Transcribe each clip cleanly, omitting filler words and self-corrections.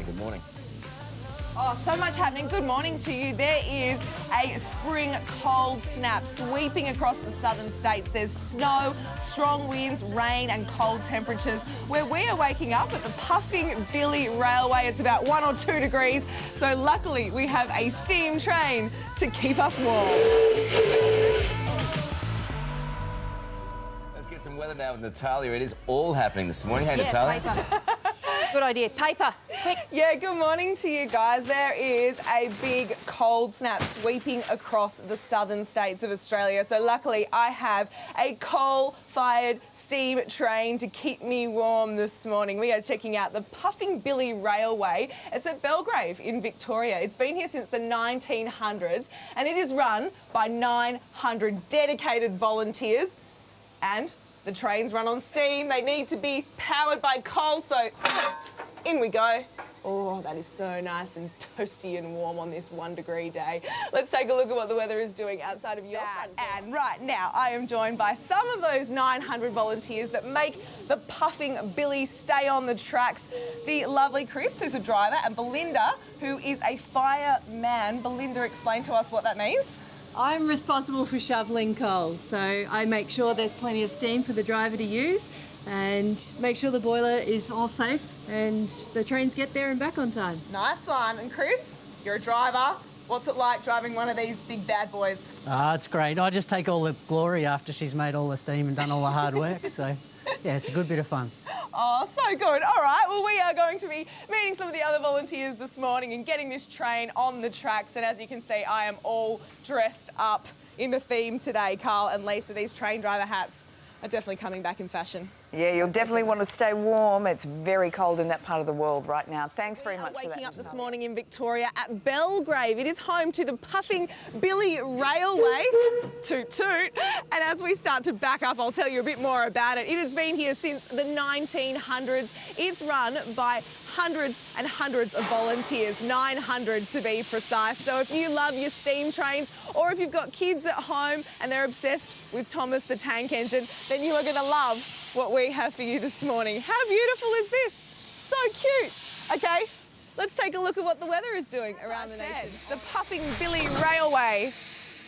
Good morning. Oh, so much happening. Good morning to you. There is a spring cold snap sweeping across the southern states. There's snow, strong winds, rain and cold temperatures. Where we are waking up at the Puffing Billy Railway, it's about 1 or 2 degrees. So luckily we have a steam train to keep us warm. Let's get some weather now with Natalia. It is all happening this morning. Hey, Natalia. Paper. Good idea. Paper. Quick. Yeah, good morning to you guys. There is a big cold snap sweeping across the southern states of Australia. So luckily I have a coal-fired steam train to keep me warm this morning. We are checking out the Puffing Billy Railway. It's at Belgrave in Victoria. It's been here since the 1900s and it is run by 900 dedicated volunteers, and the trains run on steam. They need to be powered by coal, so in we go. Oh, that is so nice and toasty and warm on this 1 degree day. Let's take a look at what the weather is doing outside of your front door. And right now, I am joined by some of those 900 volunteers that make the Puffing Billy stay on the tracks. The lovely Chris, who's a driver, and Belinda, who is a fireman. Belinda, explain to us what that means. I'm responsible for shoveling coal, so I make sure there's plenty of steam for the driver to use and make sure the boiler is all safe and the trains get there and back on time. Nice one. And Chris, you're a driver. What's it like driving one of these big bad boys? It's great. I just take all the glory after she's made all the steam and done all the hard work, so yeah, it's a good bit of fun. Oh, so good. All right, well, we are going to be meeting some of the other volunteers this morning and getting this train on the tracks. And as you can see, I am all dressed up in the theme today, Carl and Lisa. These train driver hats are definitely coming back in fashion. Yeah, you'll definitely want to stay warm. It's very cold in that part of the world right now. Thanks very much for that. Waking up this morning in Victoria at Belgrave. It is home to the Puffing Billy Railway. Toot toot. And as we start to back up, I'll tell you a bit more about it. It has been here since the 1900s. It's run by hundreds and hundreds of volunteers, 900 to be precise. So if you love your steam trains, or if you've got kids at home and they're obsessed with Thomas the Tank Engine, then you are going to love what we have for you this morning. How beautiful is this? So cute. Okay, let's take a look at what the weather is doing around the nation. The Puffing Billy Railway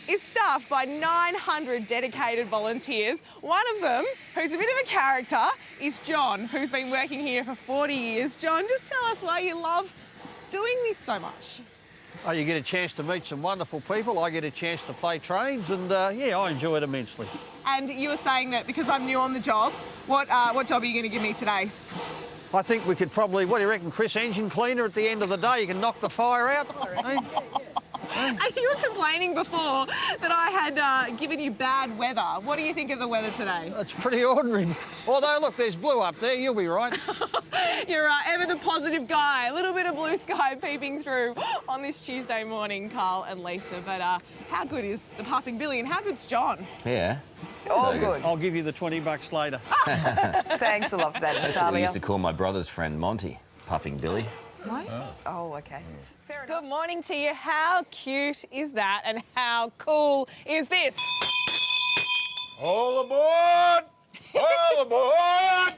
is staffed by 900 dedicated volunteers. One of them, who's a bit of a character, is John, who's been working here for 40 years. John, just tell us why you love doing this so much. Oh, you get a chance to meet some wonderful people. I get a chance to play trains and, yeah, I enjoy it immensely. And you were saying that because I'm new on the job, what job are you going to give me today? I think we could probably, what do you reckon, Chris, engine cleaner at the end of the day? You can knock the fire out. And you were complaining before that I had given you bad weather. What do you think of the weather today? It's pretty ordinary. Although, look, there's blue up there. You'll be right. You're ever the positive guy. A little bit of blue sky peeping through on this Tuesday morning, Carl and Lisa. But how good is the Puffing Billy and how good's John? Yeah. All So good. I'll give you the $20 later. Thanks a lot for that, That's what we Natalia. used to call my brother's friend Monty, Puffing Billy. What? Oh, okay. Fair enough. Good morning to you. How cute is that and how cool is this? All aboard! All aboard!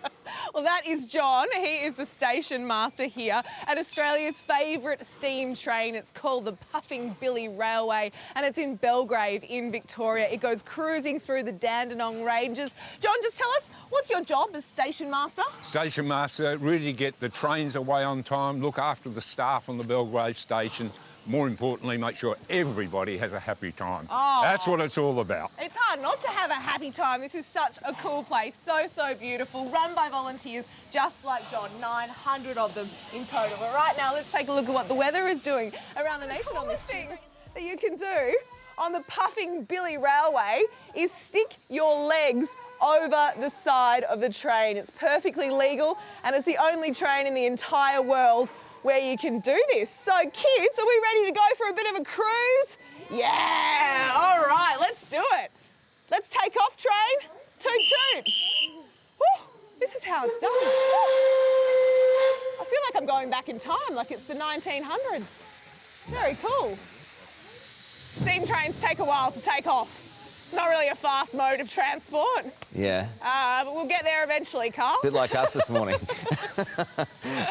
Well, that is John. He is the station master here at Australia's favourite steam train. It's called the Puffing Billy Railway and it's in Belgrave in Victoria. It goes cruising through the Dandenong Ranges. John, just tell us, what's your job as station master? Station master, really get the trains away on time, look after the staff on the Belgrave station. More importantly, make sure everybody has a happy time. Oh. That's what it's all about. It's hard not to have a happy time. This is such a cool place, so, so beautiful, run by volunteers just like John, 900 of them in total. But right now, let's take a look at what the weather is doing around the nation on this Tuesday. That you can do on the Puffing Billy Railway is stick your legs over the side of the train. It's perfectly legal and it's the only train in the entire world where you can do this. So kids, are we ready to go for a bit of a cruise? Yeah, all right, let's do it. Let's take off, train. Toot toot. Woo, this is how it's done. I feel like I'm going back in time, like it's the 1900s. Very cool. Steam trains take a while to take off. It's not really a fast mode of transport, Yeah. but we'll get there eventually, Carl. Bit like us this morning.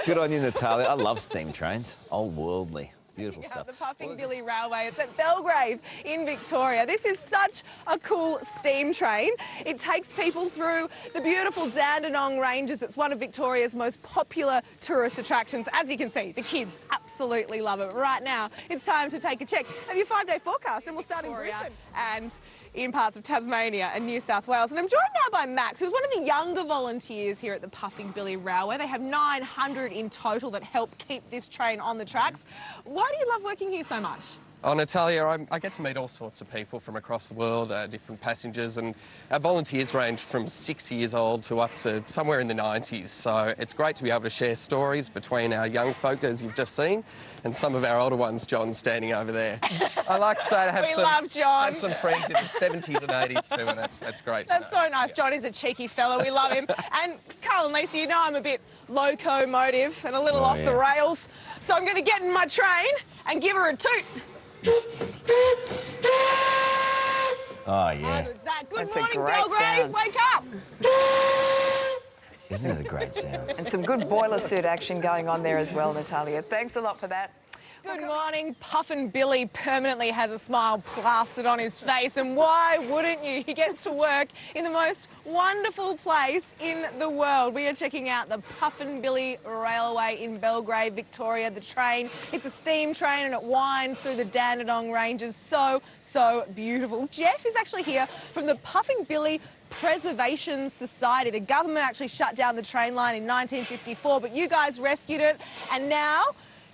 Good on you, Natalia. I love steam trains. Old worldly. Beautiful stuff. The Puffing Billy Railway. It's at Belgrave in Victoria. This is such a cool steam train. It takes people through the beautiful Dandenong Ranges. It's one of Victoria's most popular tourist attractions. As you can see, the kids absolutely love it. Right now, it's time to take a check of your 5-day forecast, and we'll start in Brisbane and in parts of Tasmania and New South Wales. And I'm joined now by Max, who's one of the younger volunteers here at the Puffing Billy Railway. They have 900 in total that help keep this train on the tracks. Why do you love working here so much? Oh, Natalia, I get to meet all sorts of people from across the world, different passengers, and our volunteers range from 6 years old to up to somewhere in the 90s. So it's great to be able to share stories between our young folk, as you've just seen, and some of our older ones. John's standing over there. I like to say I have love some friends in the 70s and 80s too, and that's great. That's so nice. John is a cheeky fellow. We love him. And Carl and Lisa, you know I'm a bit locomotive and a little off the rails. So I'm going to get in my train and give her a toot. Oh, yeah. Good That's a morning, great Belgrave. sound. Wake up. Isn't it a great sound? And some good boiler suit action going on there as well, Natalia. Thanks a lot for that. Good morning. Puffin Billy permanently has a smile plastered on his face, and why wouldn't you? He gets to work in the most wonderful place in the world. We are checking out the Puffin Billy Railway in Belgrave, Victoria. The train, it's a steam train and it winds through the Dandenong Ranges. So, so beautiful. Jeff is actually here from the Puffin Billy Preservation Society. The government actually shut down the train line in 1954, but you guys rescued it, and now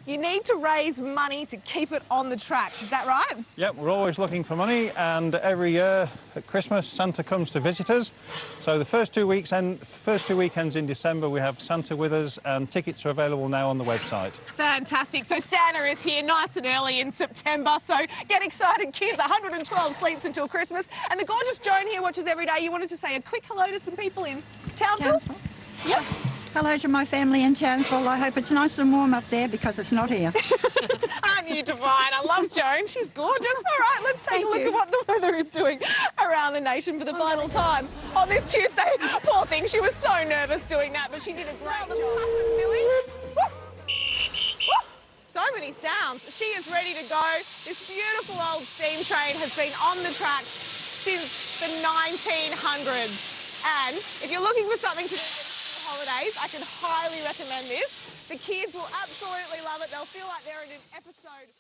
you need to raise money to keep it on the tracks. Is that right? Yep, we're always looking for money, and every year at Christmas, Santa comes to visit us. So the first two weekends in December, we have Santa with us, and tickets are available now on the website. Fantastic. So Santa is here nice and early in September. So get excited, kids. 112 sleeps until Christmas. And the gorgeous Joan here watches every day. You wanted to say a quick hello to some people in Townsville? Yep. Hello to my family in Townsville. I hope it's nice and warm up there because it's not here. Aren't you divine? I love Joan. She's gorgeous. All right, let's take a look at what the weather is doing around the nation for the final time on this Tuesday. Poor thing, she was so nervous doing that, but she did a great job. So many sounds. She is ready to go. This beautiful old steam train has been on the tracks since the 1900s. And if you're looking for something to do for holidays, I can highly recommend this. The kids will absolutely love it. They'll feel like they're in an episode